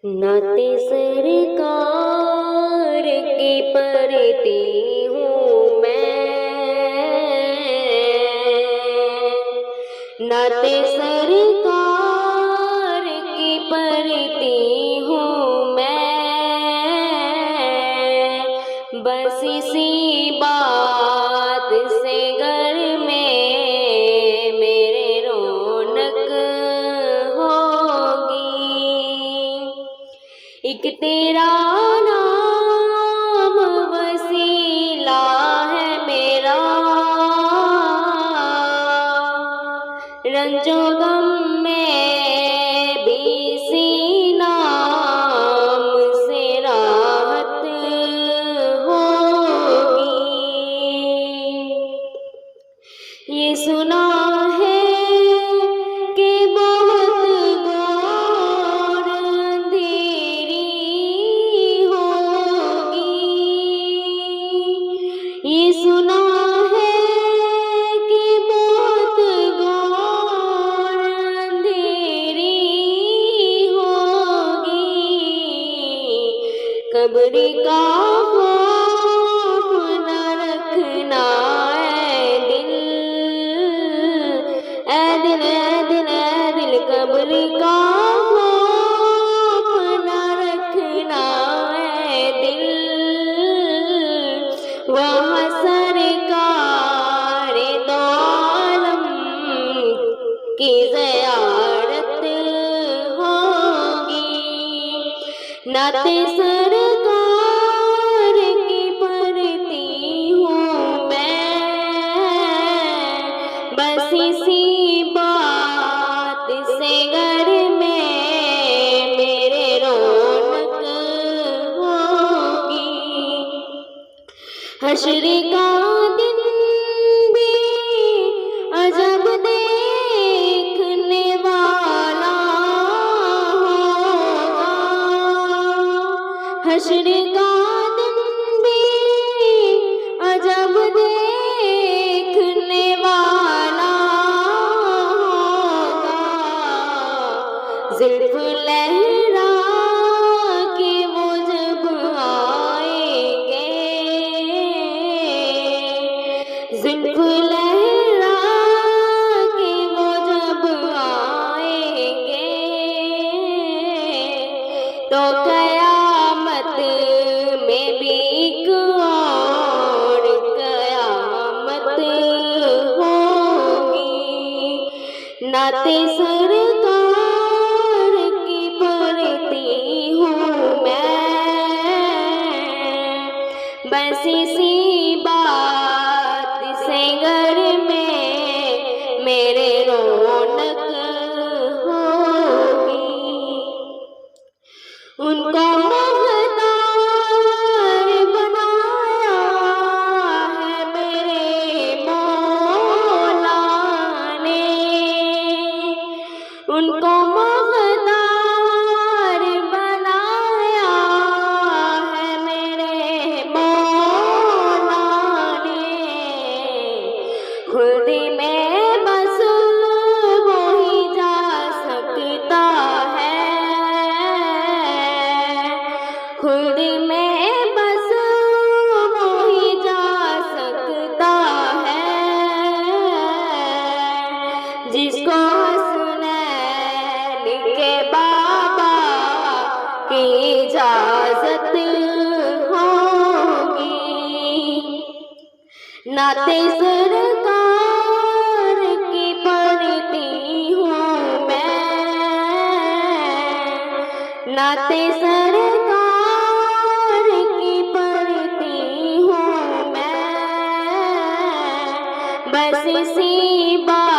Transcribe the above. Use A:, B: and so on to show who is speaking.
A: नाते सरकार की परती हूँ मैं, नाते सरकार की परती हूँ मैं। बस इसी बात से घर में मेरे रौनक होगी। एक तेरा नाम वसीला है मेरा, रंजो गम में भी इसी नाम से राहत होगी। ये सुना है कि बहुत घोर अंधेरी होगी, ये सुना है कि बहुत घोर अंधेरी होगी। कब्र का खौफ न रखना कब्र का खौफ न रखना है दिल, वहाँ सरकार दो आलम की ज़ियारत होगी। नाते सरकार की परती हूँ मैं, बस इसी बात से घर में मेरे रौनक होगी। हश्र का दिन भी अजब देखने वाला होगा, हश्र का दिन भी अजब देखने वाला होगा। ज़ुल्फ़ लहरा के वो जब आएंगे, ज़ुल्फ़ लहरा के वो जब आएंगे, तो क़यामत में भी एक और क़यामत होगी। नाते सरकार की परती हूँ मैं, बस इसी बात से घर में मेरे रौनक होगी। उनको मुख्तार बनाया है मेरे मौला ने, उनको मुख्तार बनाया है मेरे मौला ने। खुद में बस वो ही जा सकता है, खुद में बस वो ही जा सकता है, जिसको हसनैन के बाबा की इजाज़त होगी। नाते सरकार की परती हूँ मैं, नाते सरकार की परती हूँ मैं, बस इसी बात